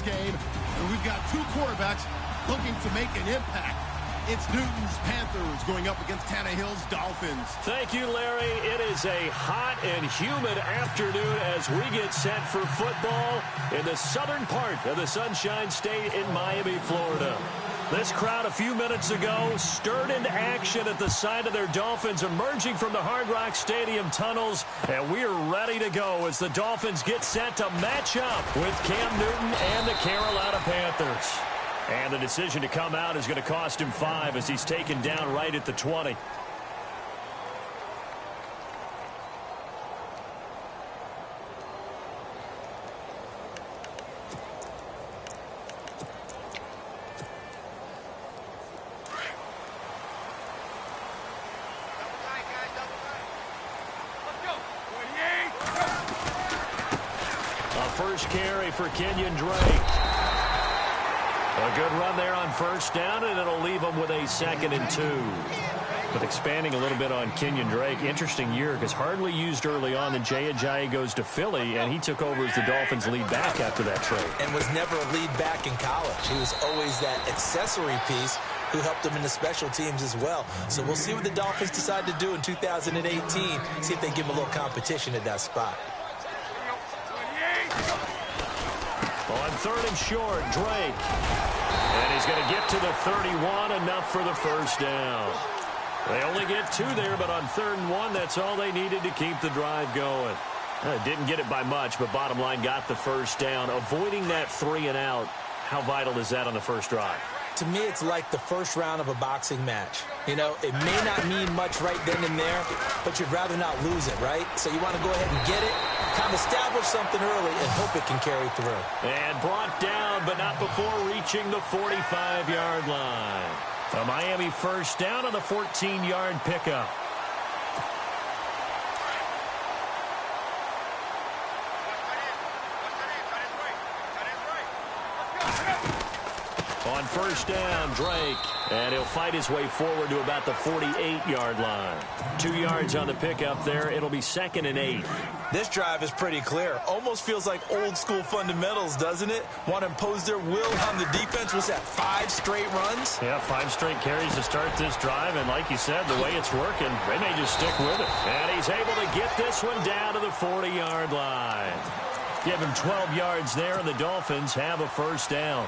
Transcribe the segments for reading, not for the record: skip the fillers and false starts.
game, and we've got two quarterbacks looking to make an impact. It's Newton's Panthers going up against Tannehill's Dolphins. Thank you, Larry. It is a hot and humid afternoon as we get set for football in the southern part of the Sunshine State in Miami, Florida. This crowd a few minutes ago stirred into action at the side of their Dolphins emerging from the Hard Rock Stadium tunnels, and we are ready to go as the Dolphins get set to match up with Cam Newton and the Carolina Panthers. And the decision to come out is going to cost him 5 as he's taken down right at the 20. A first carry for Kenyon Drake. A good run there on first down, and it'll leave them with a 2nd and 2. But expanding a little bit on Kenyon Drake, interesting year because hardly used early on. Then Jay goes to Philly, and he took over as the Dolphins' lead back after that trade. And was never a lead back in college. He was always that accessory piece who helped them in the special teams as well. So we'll see what the Dolphins decide to do in 2018, see if they give him a little competition at that spot. On 3rd and short, Drake. And he's going to get to the 31, enough for the first down. They only get 2 there, but on 3rd and 1, that's all they needed to keep the drive going. Didn't get it by much, but bottom line got the first down. Avoiding that 3 and out, how vital is that on the first drive? To me, it's like the first round of a boxing match. You know, it may not mean much right then and there, but you'd rather not lose it, right? So you want to go ahead and get it, kind of establish something early, and hope it can carry through. And brought down, but not before reaching the 45-yard line. A Miami first down on the 14-yard pickup. On first down, Drake. And he'll fight his way forward to about the 48-yard line. 2 yards on the pickup there. It'll be 2nd and 8. This drive is pretty clear. Almost feels like old-school fundamentals, doesn't it? Want to impose their will on the defense. Was that 5 straight runs? Yeah, 5 straight carries to start this drive. And like you said, the way it's working, they may just stick with it. And he's able to get this one down to the 40-yard line. Give him 12 yards there, and the Dolphins have a first down.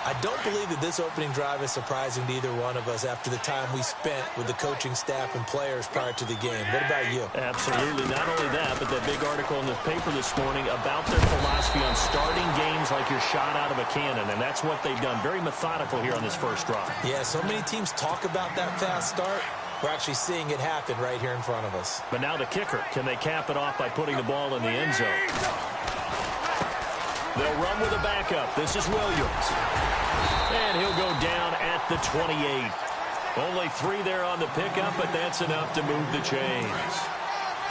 I don't believe that this opening drive is surprising to either one of us after the time we spent with the coaching staff and players prior to the game. What about you? Absolutely. Not only that, but that big article in the paper this morning about their philosophy on starting games like you're shot out of a cannon, and that's what they've done. Very methodical here on this first drive. Yeah, so many teams talk about that fast start. We're actually seeing it happen right here in front of us. But now the kicker. Can they cap it off by putting the ball in the end zone? They'll run with a backup. This is Williams. And he'll go down at the 28. Only 3 there on the pickup, but that's enough to move the chains.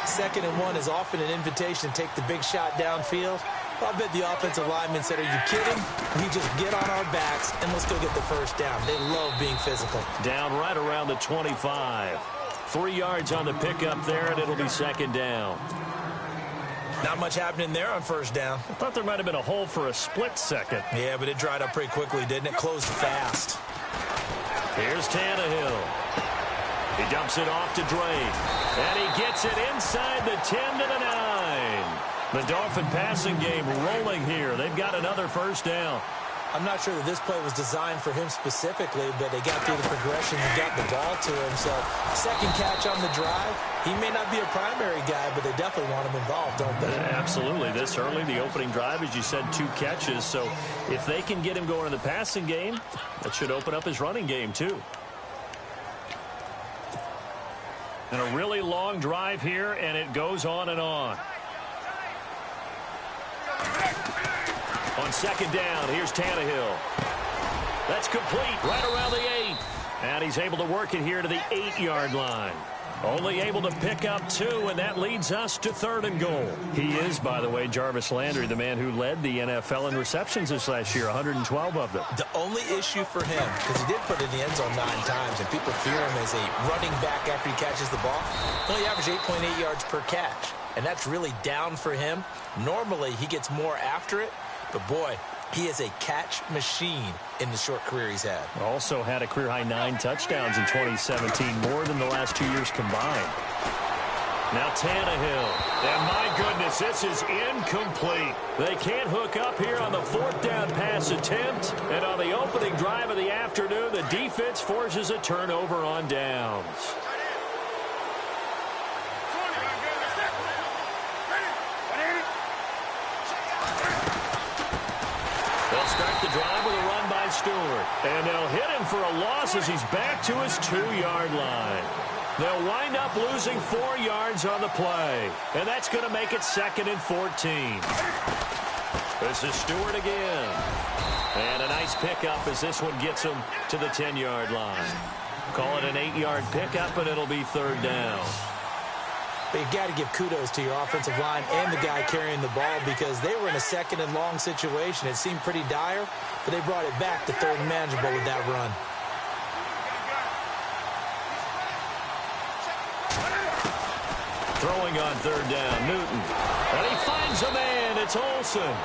2nd and 1 is often an invitation to take the big shot downfield. I'll bet the offensive lineman said, are you kidding? We just get on our backs and let's go get the first down. They love being physical. Down right around the 25. 3 yards on the pickup there, and it'll be 2nd down. Not much happening there on first down. I thought there might have been a hole for a split second. Yeah, but it dried up pretty quickly, didn't it? Closed fast. Here's Tannehill. He dumps it off to Drake. And he gets it inside the 10 to the 9. The Dolphin passing game rolling here. They've got another first down. I'm not sure that this play was designed for him specifically, but they got through the progression and got the ball to him. So, 2nd catch on the drive. He may not be a primary guy, but they definitely want him involved, don't they? Absolutely. This early, the opening drive, as you said, 2 catches. So, if they can get him going in the passing game, that should open up his running game, too. And a really long drive here, and it goes on and on. On 2nd down, here's Tannehill. That's complete right around the 8. And he's able to work it here to the 8-yard line. Only able to pick up 2, and that leads us to 3rd and goal. He is, by the way, Jarvis Landry, the man who led the NFL in receptions this last year, 112 of them. The only issue for him, because he did put it in the end zone 9 times, and people fear him as a running back after he catches the ball. He only averaged 8.8 yards per catch, and that's really down for him. Normally, he gets more after it. But, boy, He is a catch machine in the short career he's had. Also had a career-high 9 touchdowns in 2017, more than the last 2 years combined. Now Tannehill, and my goodness, this is incomplete. They can't hook up here on the 4th down pass attempt, and on the opening drive of the afternoon, the defense forces a turnover on downs. They'll start the drive with a run by Stewart, and they'll hit him for a loss as he's back to his 2-yard line. They'll wind up losing 4 yards on the play, and that's going to make it 2nd and 14. This is Stewart again. And a nice pickup as this one gets him to the 10-yard line. Call it an 8-yard pickup, and it'll be 3rd down. But you got to give kudos to your offensive line and the guy carrying the ball because they were in a 2nd and long situation. It seemed pretty dire, but they brought it back to 3rd and manageable with that run. Throwing on 3rd down, Newton. And he finds a man. It's Olsen.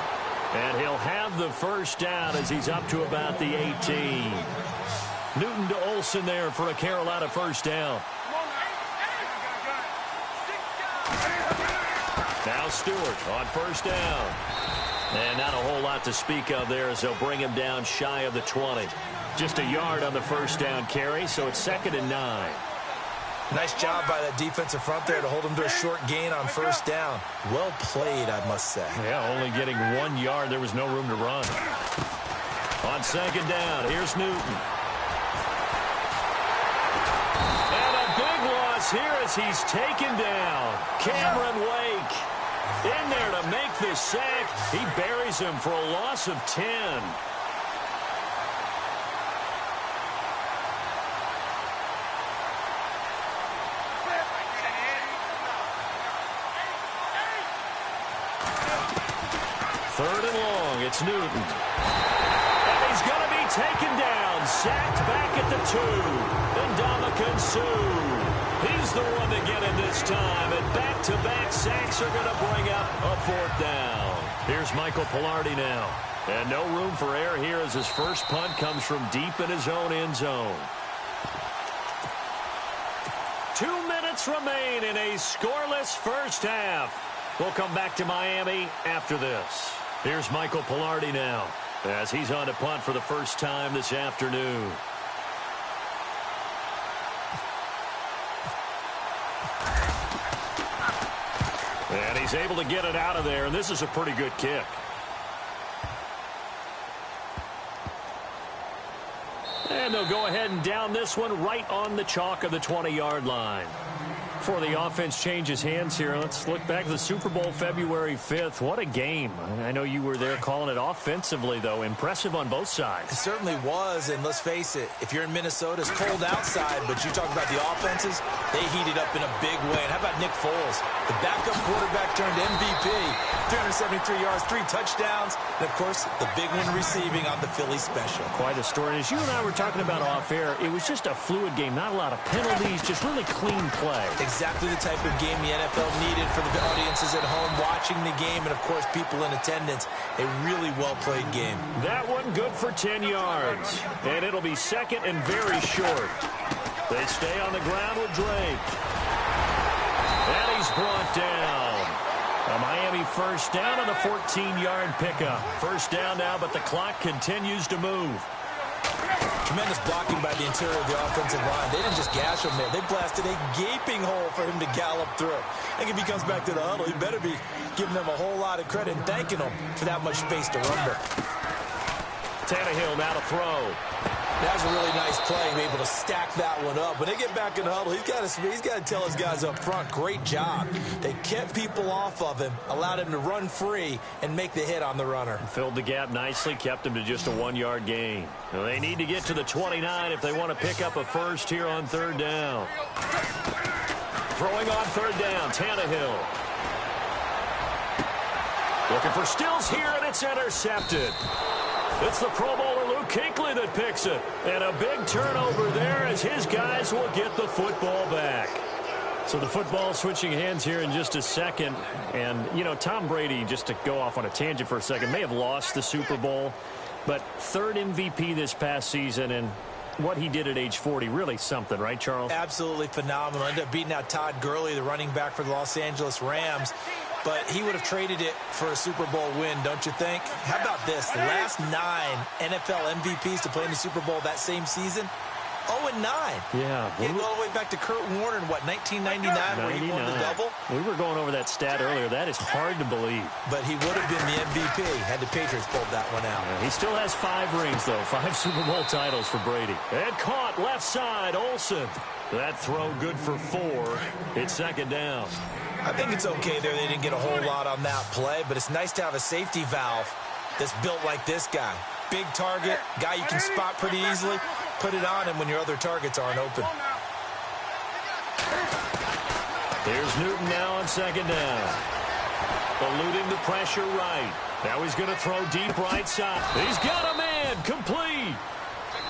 And he'll have the 1st down as he's up to about the 18. Newton to Olsen there for a Carolina 1st down. Now Stewart on 1st down. And not a whole lot to speak of there as they'll bring him down shy of the 20. Just a yard on the 1st down carry, so it's 2nd and 9. Nice job by that defensive front there to hold him to a short gain on 1st down. Well played, I must say. Yeah, only getting 1 yard. There was no room to run. On 2nd down, here's Newton. And a big loss here as he's taken down. Cameron Wake in there to make the sack. He buries him for a loss of 10. Third and long, it's Newton. And he's going to be taken down, sacked back at the 2. And Ndamukong Suh, he's the one to get him this time. And back-to-back sacks are going to bring up a 4th down. Here's Michael Pilardi now. And no room for error here as his first punt comes from deep in his own end zone. 2 minutes remain in a scoreless first half. We'll come back to Miami after this. Here's Michael Pilardi now as he's on to punt for the first time this afternoon. And he's able to get it out of there, and this is a pretty good kick. And they'll go ahead and down this one right on the chalk of the 20-yard line. Before the offense changes hands here, let's look back to the Super Bowl February 5th. What a game. I know you were there calling it offensively, though. Impressive on both sides. It certainly was, and let's face it, if you're in Minnesota, it's cold outside, but you talk about the offenses, they heated up in a big way. And how about Nick Foles? The backup quarterback turned MVP, 373 yards, 3 touchdowns, and, of course, the big one receiving on the Philly special. Quite a story. And as you and I were talking about off-air, it was just a fluid game, not a lot of penalties, just really clean play. Exactly the type of game the NFL needed for the audiences at home watching the game and, of course, people in attendance. A really well-played game. That one good for 10 yards. And it'll be 2nd and very short. They stay on the ground with Drake. And he's brought down. A Miami 1st down on a 14-yard pickup. 1st down now, but the clock continues to move. Tremendous blocking by the interior of the offensive line. They didn't just gash him there. They blasted a gaping hole for him to gallop through. I think if he comes back to the huddle, he better be giving them a whole lot of credit and thanking them for that much space to rumble. Tannehill now to throw. That was a really nice play, able to stack that one up. When they get back in the huddle, he's got to tell his guys up front, great job. They kept people off of him, allowed him to run free and make the hit on the runner. Filled the gap nicely, kept him to just a 1-yard gain. Now they need to get to the 29 if they want to pick up a first here on 3rd down. Throwing on 3rd down, Tannehill. Looking for Stills here, and it's intercepted. It's the Pro Bowler Luke Kuechly that picks it. And a big turnover there as his guys will get the football back. So the football switching hands here in just a second. And, you know, Tom Brady, just to go off on a tangent for a second, may have lost the Super Bowl, but third MVP this past season, and what he did at age 40, really something, right, Charles? Absolutely phenomenal. Ended up beating out Todd Gurley, the running back for the Los Angeles Rams. But he would have traded it for a Super Bowl win, don't you think? How about this? The last 9 NFL MVPs to play in the Super Bowl that same season, 0-9. Yeah. He go all the way back to Kurt Warner in, what, 1999, where he won the double? We were going over that stat earlier. That is hard to believe. But he would have been the MVP had the Patriots pulled that one out. Yeah, he still has 5 rings, though. 5 Super Bowl titles for Brady. And caught left side, Olsen. That throw good for 4. It's second down. I think it's okay there. They didn't get a whole lot on that play, but it's nice to have a safety valve that's built like this guy. Big target, guy you can spot pretty easily. Put it on him when your other targets aren't open. Here's Newton now on second down. Eluding the pressure right. Now he's going to throw deep right side. He's got a man, complete.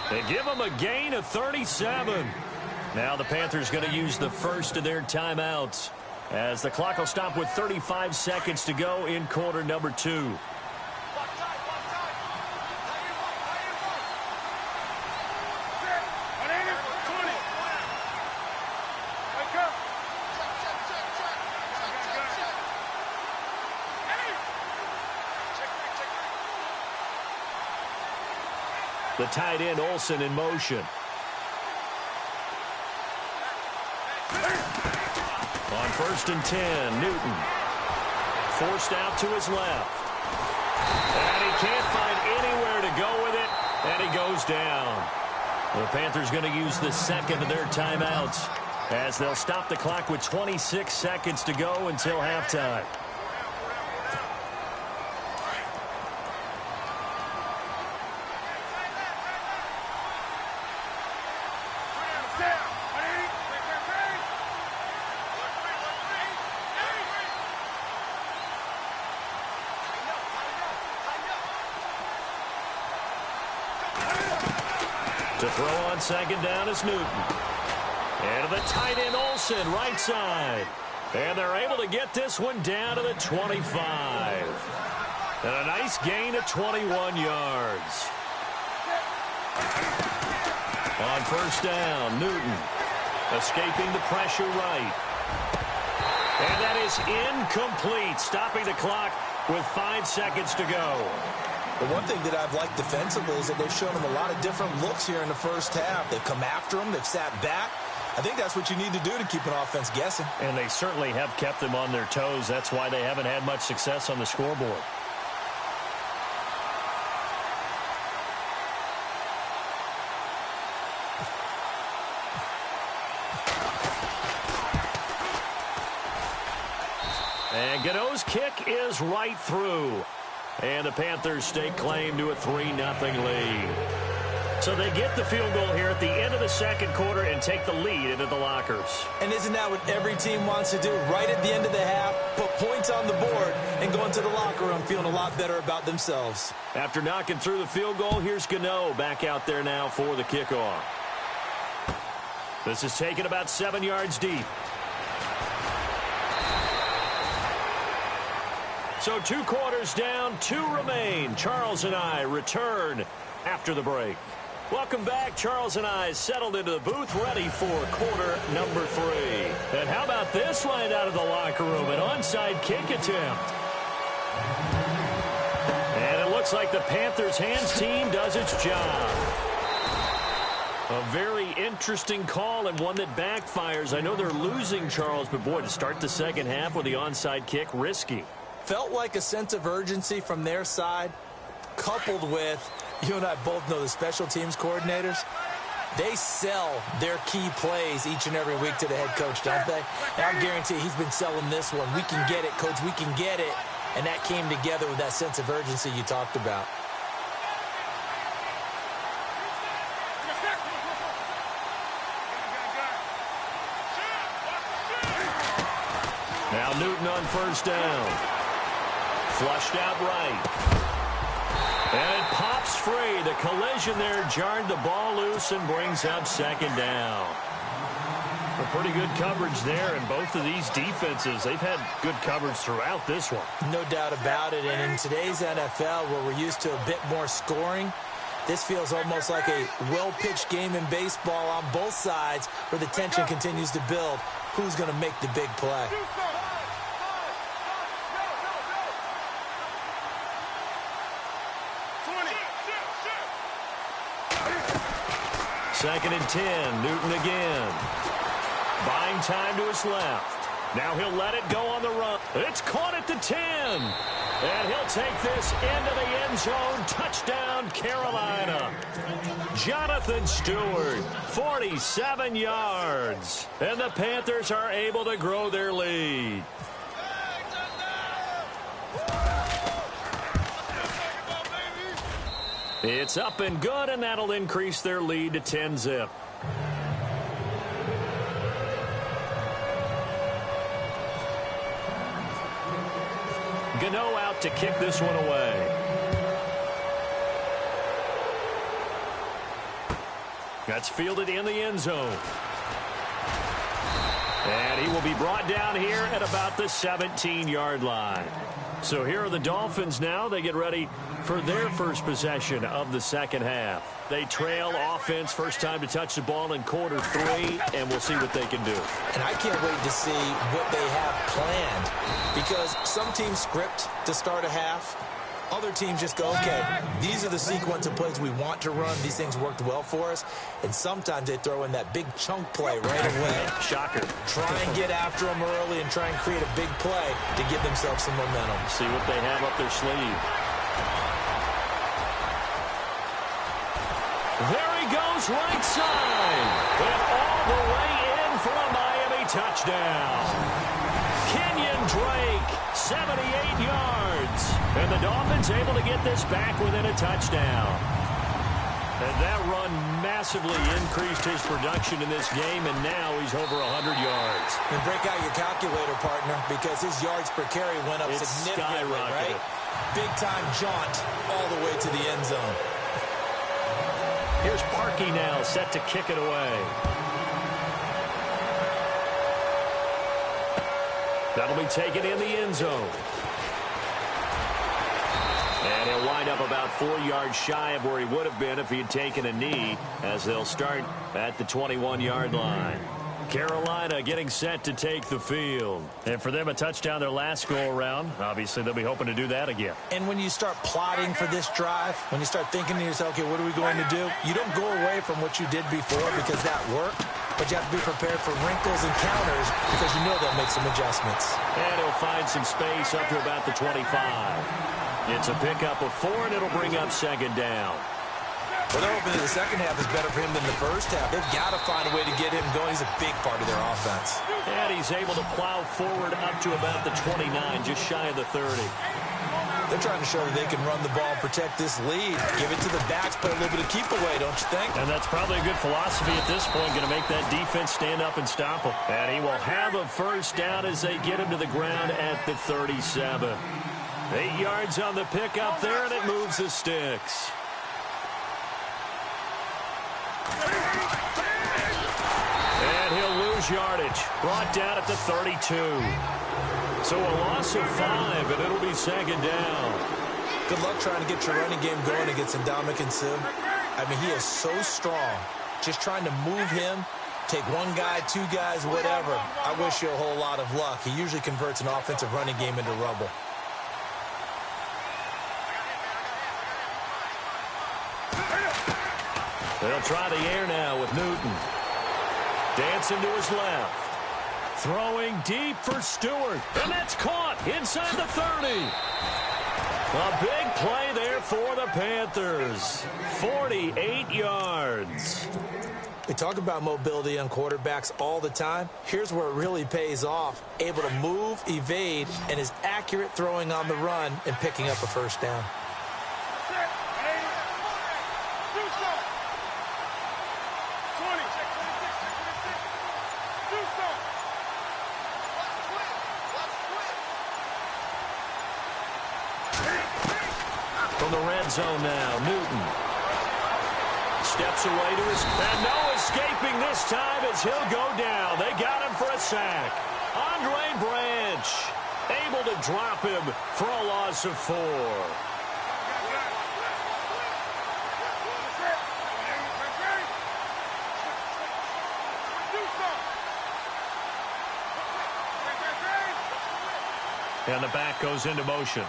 They give him a gain of 37. Now the Panthers going to use the first of their timeouts, as the clock will stop with 35 seconds to go in quarter number 2. The tight end, Olsen, in motion. On 1st and 10, Newton. Forced out to his left. And he can't find anywhere to go with it, and he goes down. The Panthers going to use the second of their timeouts, as they'll stop the clock with 26 seconds to go until halftime. To throw on second down is Newton. And to the tight end, Olsen, right side. And they're able to get this one down to the 25. And a nice gain of 21 yards. On 1st down, Newton escaping the pressure right. And that is incomplete, stopping the clock with 5 seconds to go. The one thing that I've liked defensively is that they've shown him a lot of different looks here in the first half. They've come after him. They've sat back. I think that's what you need to do to keep an offense guessing. And they certainly have kept them on their toes. That's why they haven't had much success on the scoreboard. And Gano's kick is right through. And the Panthers stake claim to a 3-0 lead. So they get the field goal here at the end of the second quarter and take the lead into the lockers. And isn't that what every team wants to do? Right at the end of the half, put points on the board, and go into the locker room feeling a lot better about themselves. After knocking through the field goal, here's Gano back out there now for the kickoff. This is taken about 7 yards deep. So 2 quarters down, 2 remain. Charles and I return after the break. Welcome back. Charles and I settled into the booth, ready for quarter number 3. And how about this line out of the locker room? An onside kick attempt. And it looks like the Panthers hands team does its job. A very interesting call and one that backfires. I know they're losing, Charles, but boy, to start the second half with the onside kick, risky. Felt like a sense of urgency from their side, coupled with, you and I both know the special teams coordinators, they sell their key plays each and every week to the head coach, don't they? And I guarantee he's been selling this one. We can get it, coach, we can get it. And that came together with that sense of urgency you talked about. Now Newton on 1st down. Flushed out right. And it pops free. The collision there jarred the ball loose and brings up second down. A pretty good coverage there, and both of these defenses, they've had good coverage throughout this one. No doubt about it, and in today's NFL, where we're used to a bit more scoring, this feels almost like a well-pitched game in baseball on both sides where the tension continues to build. Who's going to make the big play? Second and 10, Newton again. Buying time to his left. Now he'll let it go on the run. It's caught at the 10. And he'll take this into the end zone. Touchdown, Carolina. Jonathan Stewart, 47 yards. And the Panthers are able to grow their lead. It's up and good, and that'll increase their lead to 10-zip. Gano out to kick this one away. That's fielded in the end zone. And he will be brought down here at about the 17-yard line. So here are the Dolphins now. They get ready for their first possession of the second half. They trail offense, first time to touch the ball in quarter 3, and we'll see what they can do. And I can't wait to see what they have planned, because some teams script to start a half. Other teams just go, okay, these are the sequence of plays we want to run. These things worked well for us. And sometimes they throw in that big chunk play right away. Shocker. Try and get after them early and try and create a big play to give themselves some momentum. See what they have up their sleeve. There he goes, right side. And all the way in for a Miami touchdown. Kenyon Drake, 78 yards. And the Dolphins able to get this back within a touchdown. And that run massively increased his production in this game, and now he's over 100 yards. And break out your calculator, partner, because his yards per carry went up significantly, right? Big-time jaunt all the way to the end zone. Here's Parkey now, set to kick it away. That'll be taken in the end zone. And he'll wind up about 4 yards shy of where he would have been if he had taken a knee, as they'll start at the 21-yard line. Carolina getting set to take the field. And for them, a touchdown their last go-around. Obviously, they'll be hoping to do that again. And when you start plotting for this drive, when you start thinking to yourself, okay, what are we going to do? You don't go away from what you did before because that worked, but you have to be prepared for wrinkles and counters because you know they'll make some adjustments. And he'll find some space up to about the 25. It's a pickup of 4, and it'll bring up second down. Well, they're hoping that the second half is better for him than the first half. They've got to find a way to get him going. He's a big part of their offense. And he's able to plow forward up to about the 29, just shy of the 30. They're trying to show that they can run the ball and protect this lead. Give it to the backs, put a little bit of keep away, don't you think? And that's probably a good philosophy at this point, going to make that defense stand up and stop him. And he will have a first down as they get him to the ground at the 37. 8 yards on the pickup there, and it moves the sticks. And he'll lose yardage. Brought down at the 32. So a loss of 5, and it'll be second down. Good luck trying to get your running game going against Ndamukong Suh. I mean, he is so strong. Just trying to move him, take one guy, 2 guys, whatever. I wish you a whole lot of luck. He usually converts an offensive running game into rubble. They'll try the air now with Newton. Dancing to his left. Throwing deep for Stewart. And that's caught inside the 30. A big play there for the Panthers. 48 yards. We talk about mobility on quarterbacks all the time. Here's where it really pays off. Able to move, evade, and is accurate throwing on the run and picking up a first down. From the red zone now, Newton. steps away to his... And no escaping this time as he'll go down. They got him for a sack. Andre Branch able to drop him for a loss of 4. And the back goes into motion.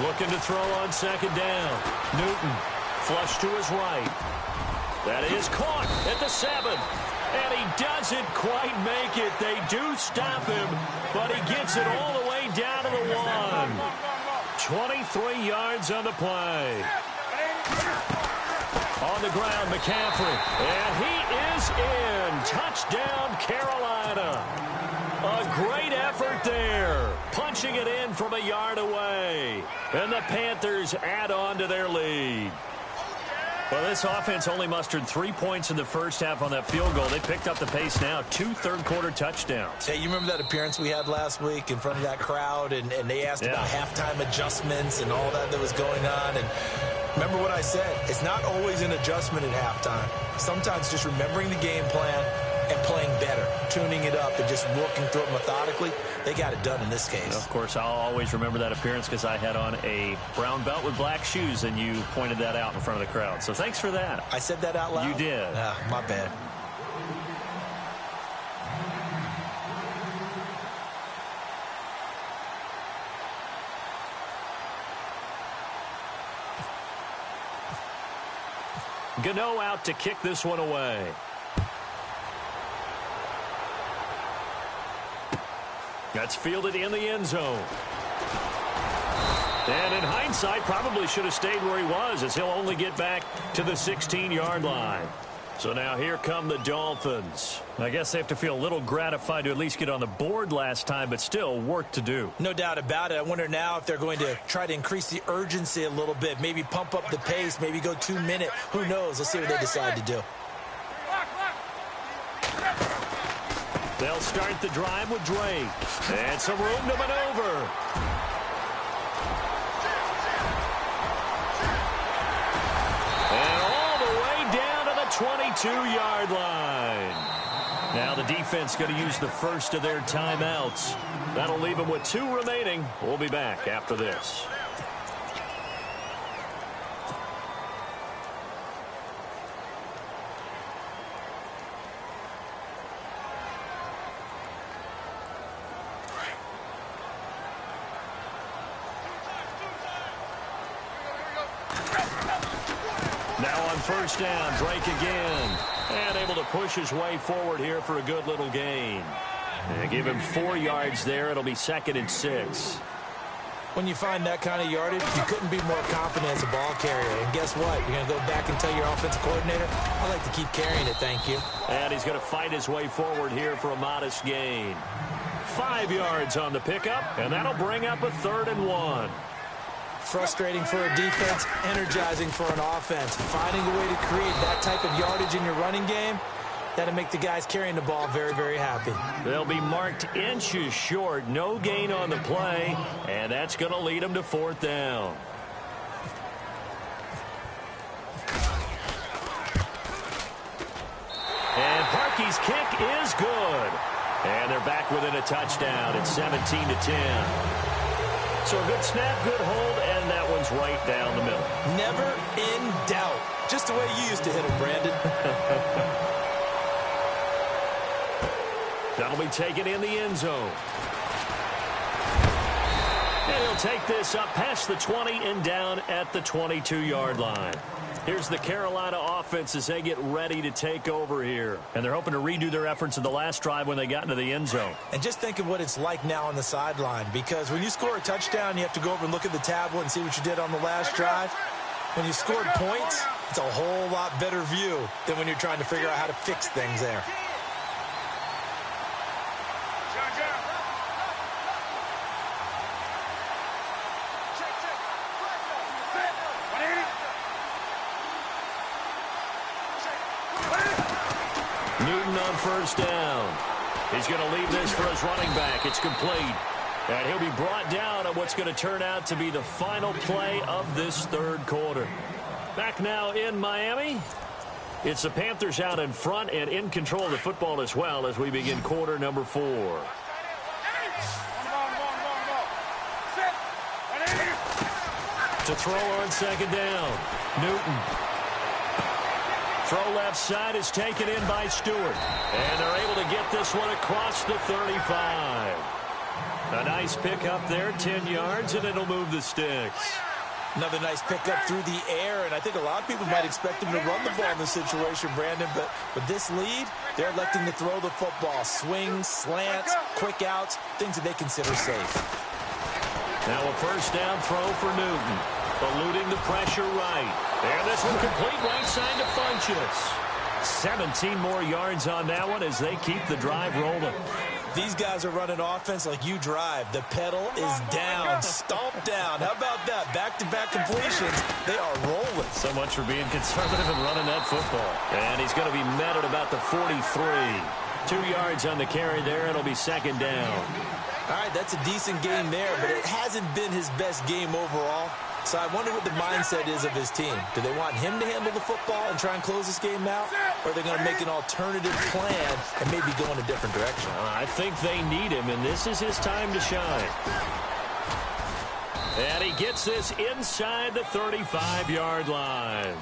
Looking to throw on second down. Newton, flush to his right. That is caught at the 7. And he doesn't quite make it. They do stop him, but he gets it all the way down to the 1. 23 yards on the play. On the ground, McCaffrey. And he is in. Touchdown, Carolina. A great effort there. Punching it in from a yard away. And the Panthers add on to their lead. Well, this offense only mustered 3 points in the first half on that field goal. They picked up the pace now. 2 third-quarter touchdowns. Hey, you remember that appearance we had last week in front of that crowd? And they asked about halftime adjustments and all that was going on. And remember what I said. It's not always an adjustment at halftime. Sometimes just remembering the game plan and playing better, tuning it up and just working through it methodically. They got it done in this case. Of course, I'll always remember that appearance because I had on a brown belt with black shoes, and you pointed that out in front of the crowd. So thanks for that. I said that out loud? You did. My bad. Gano out to kick this one away. That's fielded in the end zone. And in hindsight, probably should have stayed where he was, as he'll only get back to the 16-yard line. So now here come the Dolphins. I guess they have to feel a little gratified to at least get on the board last time, but still work to do. No doubt about it. I wonder now if they're going to try to increase the urgency a little bit, maybe pump up the pace, maybe go 2-minute. Who knows? Let's see what they decide to do. They'll start the drive with Drake. And some room to maneuver. And all the way down to the 22-yard line. Now the defense going to use the first of their timeouts. That'll leave them with 2 remaining. We'll be back after this. First down, Drake again. And able to push his way forward here for a good little gain. And give him 4 yards there. It'll be 2nd and 6. When you find that kind of yardage, you couldn't be more confident as a ball carrier. And guess what? You're going to go back and tell your offensive coordinator, I like to keep carrying it, thank you. And he's going to fight his way forward here for a modest gain. 5 yards on the pickup, and that'll bring up a 3rd and 1. Frustrating for a defense, energizing for an offense. Finding a way to create that type of yardage in your running game, that'll make the guys carrying the ball very, very happy. They'll be marked inches short. No gain on the play, and that's going to lead them to 4th down. And Parkey's kick is good. And they're back within a touchdown. It's 17-10. So a good snap, good hold, and that one's right down the middle. Never in doubt. Just the way you used to hit him, Brandon. That'll be taken in the end zone. And he'll take this up past the 20 and down at the 22-yard line. Here's the Carolina offense as they get ready to take over here. And they're hoping to redo their efforts in the last drive when they got into the end zone. And just think of what it's like now on the sideline, because when you score a touchdown, you have to go over and look at the tablet and see what you did on the last drive. When you scored points, it's a whole lot better view than when you're trying to figure out how to fix things there. Newton on first down. He's going to leave this for his running back. It's complete. And he'll be brought down on what's going to turn out to be the final play of this third quarter. Back now in Miami. It's the Panthers out in front and in control of the football as well as we begin quarter number 4. To throw on second down. Newton. Throw left side is taken in by Stewart. And they're able to get this one across the 35. A nice pickup there, 10 yards, and it'll move the sticks. Another nice pickup through the air, and I think a lot of people might expect him to run the ball in this situation, Brandon, but with this lead, they're electing to throw the football. Swings, slants, quick outs, things that they consider safe. Now a first down throw for Newton, eluding the pressure right. And this one complete right side to Funchess. 17 more yards on that one as they keep the drive rolling. These guys are running offense like you drive. The pedal is down, stomp down. How about that? Back-to-back completions. They are rolling. So much for being conservative and running that football. And he's going to be met at about the 43. 2 yards on the carry there. It'll be second down. All right, that's a decent game there, but it hasn't been his best game overall. So I wonder what the mindset is of his team. Do they want him to handle the football and try and close this game out? Or are they going to make an alternative plan and maybe go in a different direction? I think they need him, and this is his time to shine. And he gets this inside the 35-yard line.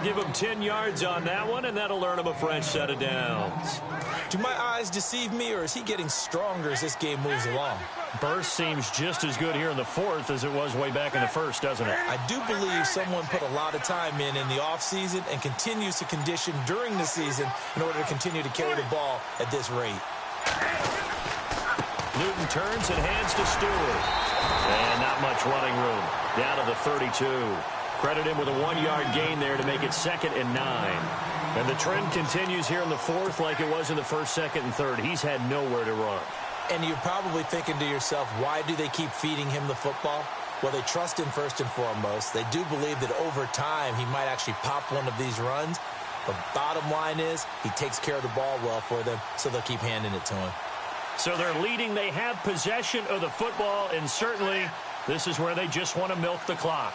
Give him 10 yards on that one, and that'll earn him a fresh set of downs. Do my eyes deceive me, or is he getting stronger as this game moves along? Burst seems just as good here in the fourth as it was way back in the first, doesn't it? I do believe someone put a lot of time in the offseason and continues to condition during the season in order to continue to carry the ball at this rate. Newton turns and hands to Stewart. And not much running room. Down to the 32. Credit him with a 1-yard gain there to make it 2nd and 9. And the trend continues here in the fourth like it was in the first, 2nd, and 3rd. He's had nowhere to run. And you're probably thinking to yourself, why do they keep feeding him the football? Well, they trust him first and foremost. They do believe that over time he might actually pop one of these runs. But bottom line is he takes care of the ball well for them, so they'll keep handing it to him. So they're leading. They have possession of the football, and certainly this is where they just want to milk the clock.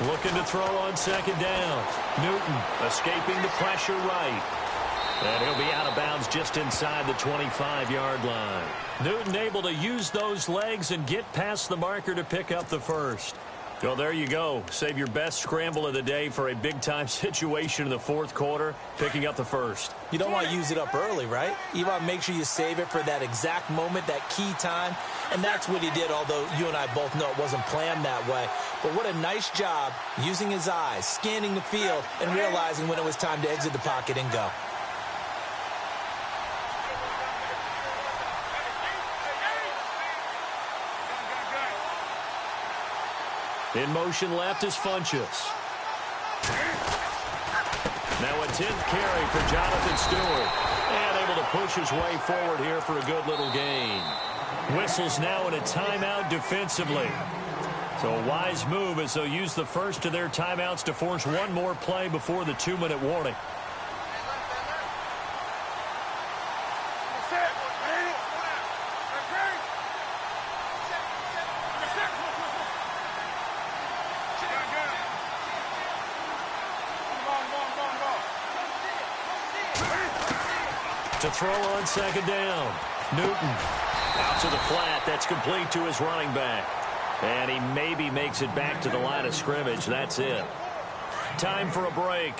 Looking to throw on second down. Newton escaping the pressure right. And he'll be out of bounds just inside the 25-yard line. Newton able to use those legs and get past the marker to pick up the first. Well, there you go. Save your best scramble of the day for a big-time situation in the fourth quarter, picking up the first. You don't want to use it up early, right? You want to make sure you save it for that exact moment, that key time. And that's what he did, although you and I both know it wasn't planned that way. But what a nice job using his eyes, scanning the field, and realizing when it was time to exit the pocket and go. In motion left is Funchess. Now a 10th carry for Jonathan Stewart. And able to push his way forward here for a good little gain. Whistles now in a timeout defensively. So a wise move as they'll use the first of their timeouts to force one more play before the 2-minute warning. To throw on second down. Newton out to the flat. That's complete to his running back. And he maybe makes it back to the line of scrimmage. That's it. Time for a break.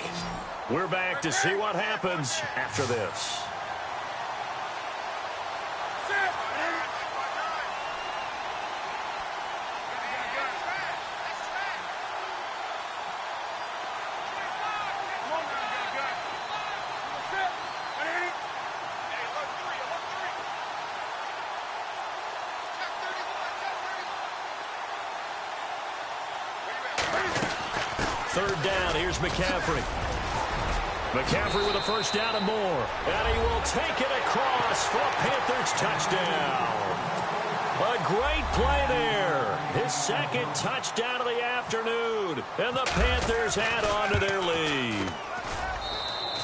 We're back to see what happens after this. Third down, here's McCaffrey. McCaffrey with a first down and more. And he will take it across for a Panthers touchdown. A great play there. His second touchdown of the afternoon. afternoon. And the Panthers add on to their lead.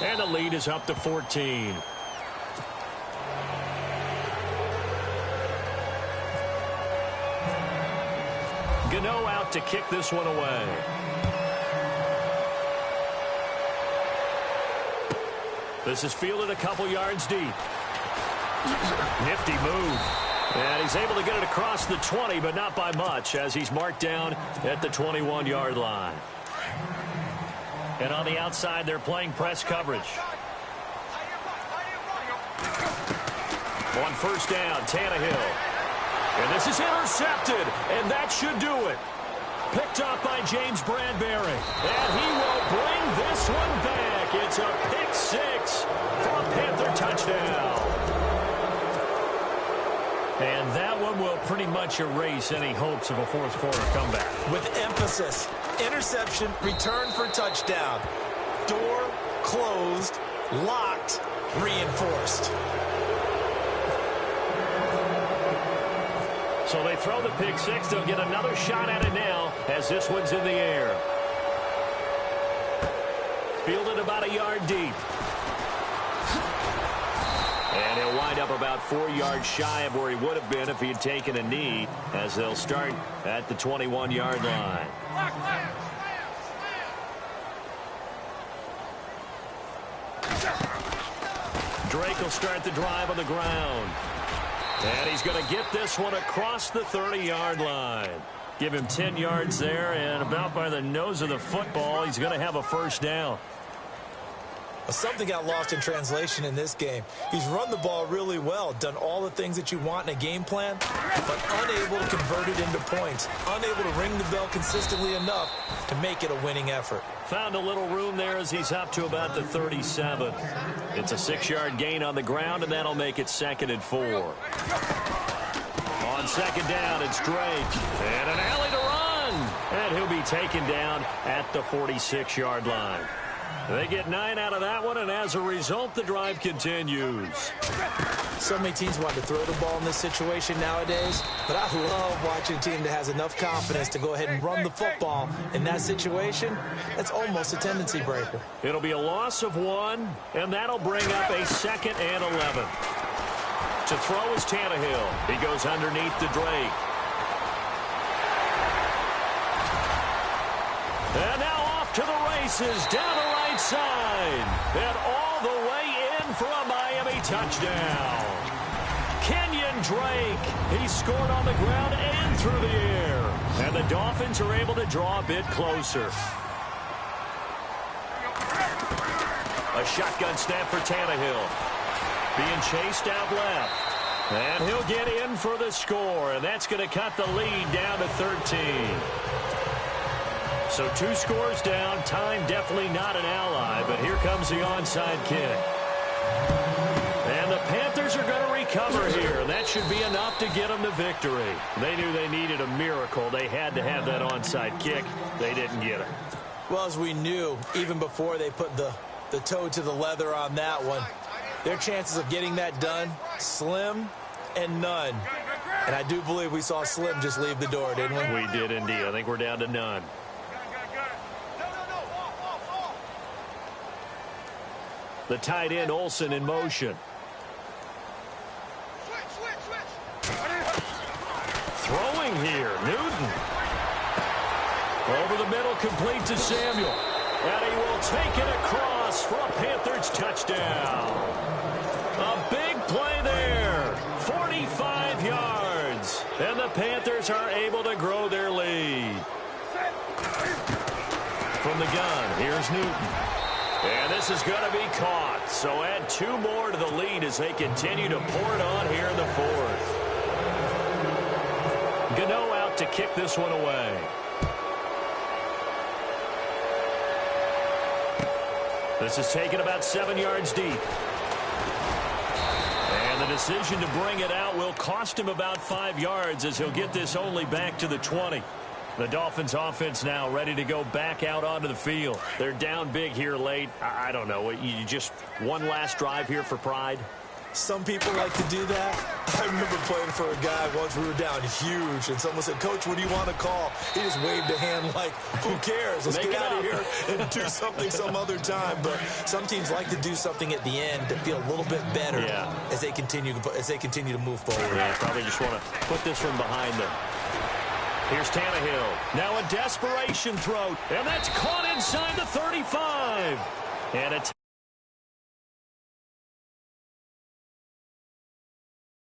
And the lead is up to 14. Gano out to kick this one away. This is fielded a couple yards deep. Nifty move. And he's able to get it across the 20, but not by much, as he's marked down at the 21-yard line. And on the outside, they're playing press coverage. On first down, Tannehill. And this is intercepted, and that should do it. Picked up by James Bradbury. And he will bring this one back. It's a pick six for a Panther touchdown. And that one will pretty much erase any hopes of a fourth quarter comeback. With emphasis, interception, return for touchdown. Door closed, locked, reinforced. So they throw the pick six. They'll get another shot at it now as this one's in the air. Fielded about a yard deep. And he'll wind up about 4 yards shy of where he would have been if he had taken a knee, as they'll start at the 21-yard line. Drake will start the drive on the ground. And he's going to get this one across the 30-yard line. Give him 10 yards there, and about by the nose of the football, he's going to have a first down. Something got lost in translation in this game. He's run the ball really well, done all the things that you want in a game plan, but unable to convert it into points, unable to ring the bell consistently enough to make it a winning effort. Found a little room there as he's up to about the 37. It's a 6-yard gain on the ground, and that'll make it 2nd and 4. On second down, it's Drake. And an alley to run. And he'll be taken down at the 46-yard line. They get 9 out of that one, and as a result, the drive continues. So many teams want to throw the ball in this situation nowadays, but I love watching a team that has enough confidence to go ahead and run the football. In that situation, that's almost a tendency breaker. It'll be a loss of 1, and that'll bring up a 2nd and 11. To throw is Tannehill. He goes underneath to Drake. And now off to the races, down the right side. And all the way in for a Miami touchdown. Kenyon Drake. He scored on the ground and through the air. And the Dolphins are able to draw a bit closer. A shotgun snap for Tannehill. Being chased out left. And he'll get in for the score. And that's going to cut the lead down to 13. So 2 scores down. Time definitely not an ally. But here comes the onside kick. And the Panthers are going to recover here. And that should be enough to get them the victory. They knew they needed a miracle. They had to have that onside kick. They didn't get it. Well, as we knew, even before they put the toe to the leather on that one, their chances of getting that done, slim and none. And I do believe we saw Slim just leave the door, didn't we? We did indeed. I think we're down to none. The tight end, Olsen, in motion. Throwing here, Newton. Over the middle, complete to Samuel. And he will take it across for a Panthers touchdown. A big play there. 45 yards. And the Panthers are able to grow their lead. From the gun, here's Newton. And this is going to be caught. So add 2 more to the lead as they continue to pour it on here in the 4th. Gano out to kick this one away. This is taken about 7 yards deep. And the decision to bring it out will cost him about 5 yards as he'll get this only back to the 20. The Dolphins offense now ready to go back out onto the field. They're down big here late. I don't know. You just one last drive here for pride? Some people like to do that. I remember playing for a guy once. We were down huge, and someone said, "Coach, what do you want to call?" He just waved a hand like, "Who cares? Let's get out of here and do something some other time." But some teams like to do something at the end to feel a little bit better as they continue to move forward. Yeah, probably just want to put this one behind them. Here's Tannehill. Now a desperation throw, and that's caught inside the 35. And it's